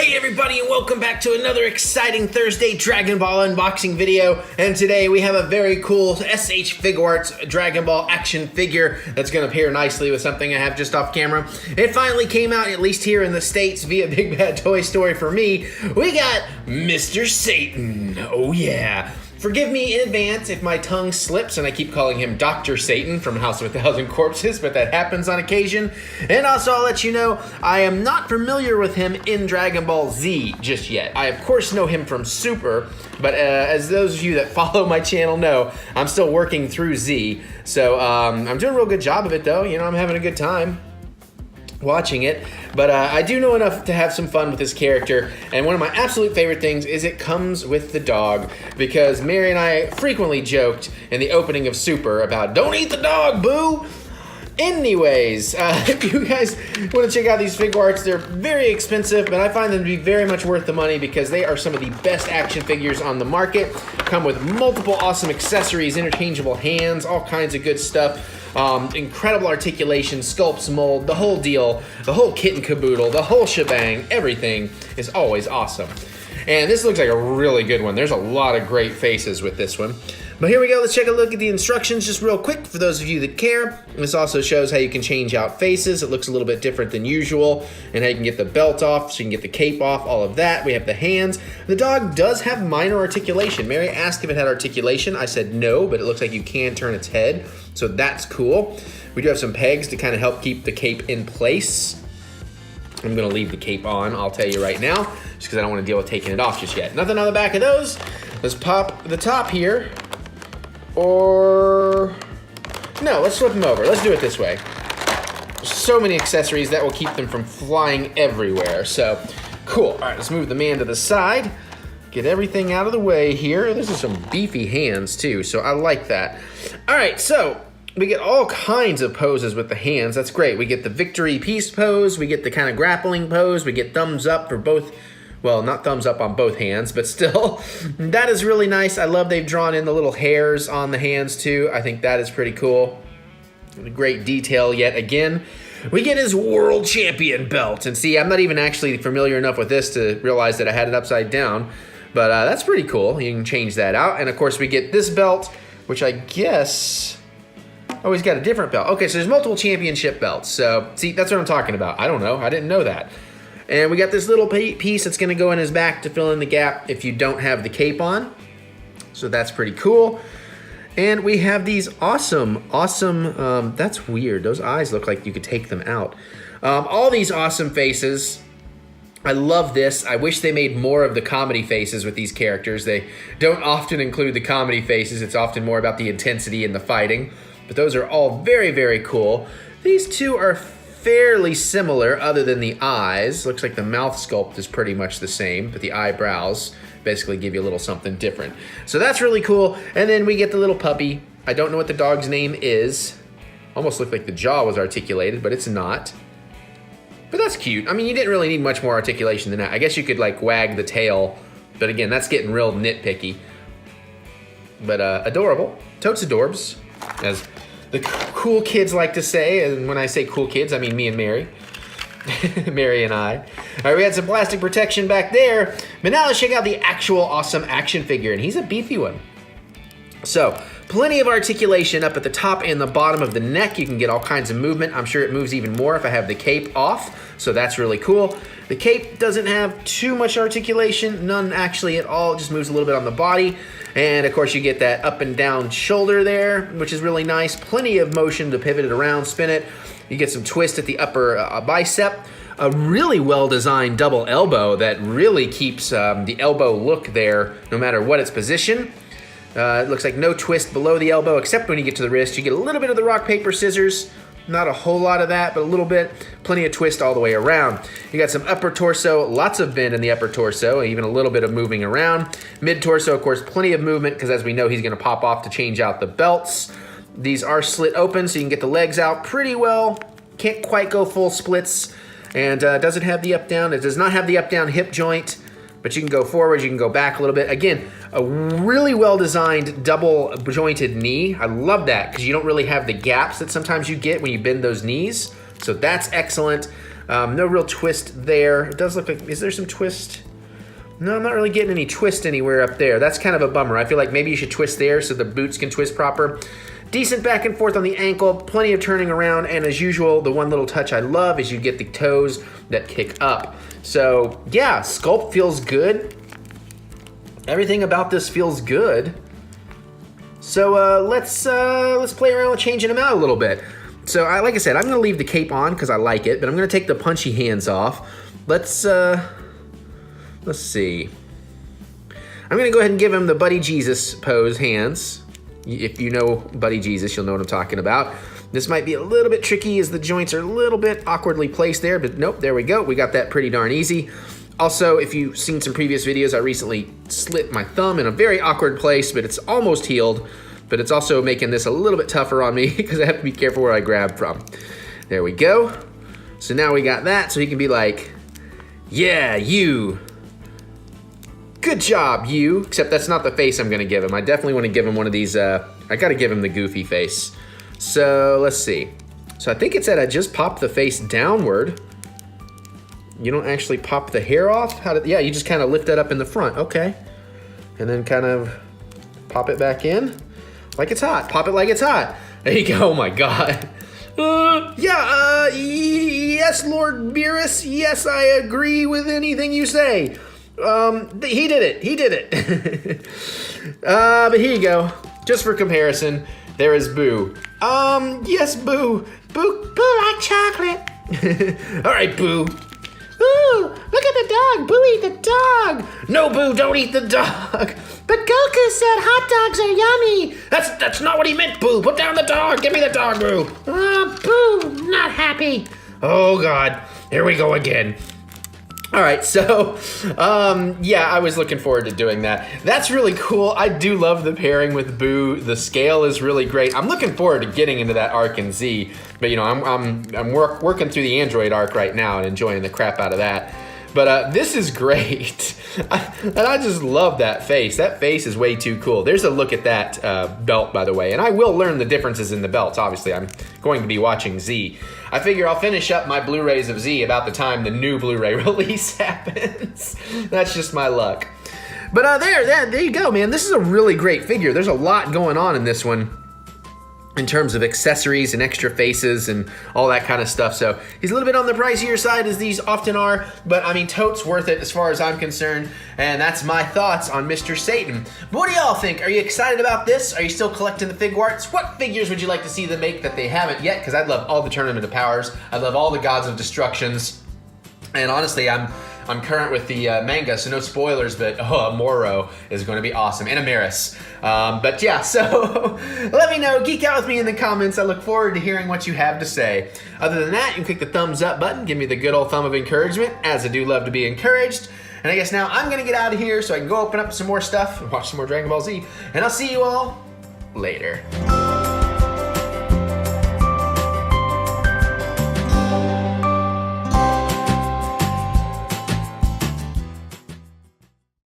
Hey everybody, and welcome back to another exciting Thursday Dragon Ball unboxing video. And today we have a very cool SH Figuarts Dragon Ball action figure that's going to pair nicely with something I have just off camera. It finally came out, at least here in the States, via Big Bad Toy Story for me. We got Mr. Satan. Oh yeah. Forgive me in advance if my tongue slips and I keep calling him Dr. Satan from House of a Thousand Corpses, but that happens on occasion. And also, I'll let you know, I am not familiar with him in Dragon Ball Z just yet. I, of course, know him from Super, but as those of you that follow my channel know, I'm still working through Z. So I'm doing a real good job of it, though. You know, I'm having a good time watching it, but I do know enough to have some fun with this character, and one of my absolute favorite things is it comes with the dog, because Mary and I frequently joked in the opening of Super about, don't eat the dog, Boo! Anyways, if you guys want to check out these Figuarts, they're very expensive, but I find them to be very much worth the money because they are some of the best action figures on the market. Come with multiple awesome accessories, interchangeable hands, all kinds of good stuff. Incredible articulation, sculpts, mold, the whole deal, the whole kit and caboodle, the whole shebang, everything is always awesome. And this looks like a really good one. There's a lot of great faces with this one. But here we go, let's take a look at the instructions just real quick for those of you that care. This also shows how you can change out faces. It looks a little bit different than usual, and how you can get the belt off, so you can get the cape off, all of that. We have the hands. The dog does have minor articulation. Mary asked if it had articulation. I said no, but it looks like you can turn its head, so that's cool. We do have some pegs to kind of help keep the cape in place. I'm gonna leave the cape on, I'll tell you right now, just because I don't want to deal with taking it off just yet. Nothing on the back of those. Let's pop the top here. Or, no, let's flip them over. Let's do it this way. So many accessories that will keep them from flying everywhere. So, cool. All right, let's move the man to the side. Get everything out of the way here. This is some beefy hands too, so I like that. All right, so we get all kinds of poses with the hands. That's great. We get the victory peace pose. We get the kind of grappling pose. We get thumbs up for both. Well, not thumbs up on both hands, but still, that is really nice. I love they've drawn in the little hairs on the hands too. I think that is pretty cool. Great detail yet again. We get his world champion belt. And see, I'm not even actually familiar enough with this to realize that I had it upside down, but that's pretty cool. You can change that out. And of course we get this belt, which I guess, oh, he's got a different belt. Okay, so there's multiple championship belts. So see, that's what I'm talking about. I don't know, I didn't know that. And we got this little piece that's gonna go in his back to fill in the gap if you don't have the cape on. So that's pretty cool. And we have these awesome, that's weird. Those eyes look like you could take them out. All these awesome faces. I love this. I wish they made more of the comedy faces with these characters. They don't often include the comedy faces. It's often more about the intensity and the fighting. But those are all very, very cool. These two are fairly similar other than the eyes. Looks like the mouth sculpt is pretty much the same, but the eyebrows basically give you a little something different. So that's really cool. And then we get the little puppy. I don't know what the dog's name is. Almost looked like the jaw was articulated, but it's not. But that's cute. I mean, you didn't really need much more articulation than that. I guess you could like wag the tail, but again, that's getting real nitpicky. But adorable. Totes adorbs, as the cool kids like to say, and when I say cool kids, I mean me and Mary. Mary and I. All right, we had some plastic protection back there, but now let's check out the actual awesome action figure, and he's a beefy one. So, plenty of articulation up at the top and the bottom of the neck. You can get all kinds of movement. I'm sure it moves even more if I have the cape off, so that's really cool. The cape doesn't have too much articulation, none actually at all, it just moves a little bit on the body. And of course you get that up and down shoulder there, which is really nice. Plenty of motion to pivot it around, spin it. You get some twist at the upper bicep. A really well-designed double elbow that really keeps the elbow look there no matter what its position. It looks like no twist below the elbow except when you get to the wrist. You get a little bit of the rock, paper, scissors. Not a whole lot of that, but a little bit. Plenty of twist all the way around. You got some upper torso, lots of bend in the upper torso, even a little bit of moving around. Mid-torso, of course, plenty of movement, because as we know, he's gonna pop off to change out the belts. These are slit open, so you can get the legs out pretty well. Can't quite go full splits. And does it have the up-down? It does not have the up-down hip joint, but you can go forward, you can go back a little bit. Again, a really well-designed double jointed knee. I love that because you don't really have the gaps that sometimes you get when you bend those knees. So that's excellent. No real twist there. It does look like, is there some twist? No, I'm not really getting any twist anywhere up there. That's kind of a bummer. I feel like maybe you should twist there so the boots can twist proper. Decent back and forth on the ankle, plenty of turning around, and as usual, the one little touch I love is you get the toes that kick up. So yeah, sculpt feels good. Everything about this feels good. So let's play around with changing them out a little bit. So like I said, I'm gonna leave the cape on because I like it, but I'm gonna take the punchy hands off. Let's see. I'm gonna go ahead and give him the Buddy Jesus pose hands. If you know Buddy Jesus, you'll know what I'm talking about. This might be a little bit tricky as the joints are a little bit awkwardly placed there, but nope, there we go. We got that pretty darn easy. Also, if you've seen some previous videos, I recently slit my thumb in a very awkward place, but it's almost healed. But it's also making this a little bit tougher on me because I have to be careful where I grab from. There we go. So now we got that, so he can be like, yeah, you. Good job, you. Except that's not the face I'm gonna give him. I definitely wanna give him one of these, I gotta give him the goofy face. So let's see. So I think it said I just popped the face downward. You don't actually pop the hair off? Yeah, you just kind of lift that up in the front, okay. And then kind of pop it back in. Like it's hot, pop it like it's hot. There you go, oh my God. Yes, Lord Beerus, yes, I agree with anything you say. He did it. But here you go. Just for comparison, there is Boo. Yes, Boo. Boo like chocolate. All right, Boo. Ooh, look at the dog. Boo, eat the dog. No, Boo, don't eat the dog. But Goku said hot dogs are yummy. That's not what he meant, Boo. Put down the dog. Give me the dog, Boo. Boo, not happy. Oh, God. Here we go again. All right, so, yeah, I was looking forward to doing that. That's really cool. I do love the pairing with Boo. The scale is really great. I'm looking forward to getting into that arc in Z, but you know, I'm working through the Android arc right now and enjoying the crap out of that. But this is great. And I just love that face. That face is way too cool. There's a look at that belt, by the way. And I will learn the differences in the belts. Obviously, I'm going to be watching Z. I figure I'll finish up my Blu-rays of Z about the time the new Blu-ray release happens. That's just my luck. But there you go, man. This is a really great figure. There's a lot going on in this one in terms of accessories and extra faces and all that kind of stuff. So he's a little bit on the pricier side, as these often are, but I mean, totes worth it as far as I'm concerned. And that's my thoughts on Mr. Satan. But what do y'all think? Are you excited about this? Are you still collecting the Figuarts? What figures would you like to see them make that they haven't yet? Because I'd love all the Tournament of Powers. I love all the Gods of Destructions. And honestly, I'm current with the manga, so no spoilers, but Moro is going to be awesome, and Amaris. But yeah, so let me know, geek out with me in the comments. I look forward to hearing what you have to say. Other than that, you can click the thumbs up button, give me the good old thumb of encouragement, as I do love to be encouraged. And I guess now I'm going to get out of here so I can go open up some more stuff and watch some more Dragon Ball Z. And I'll see you all later.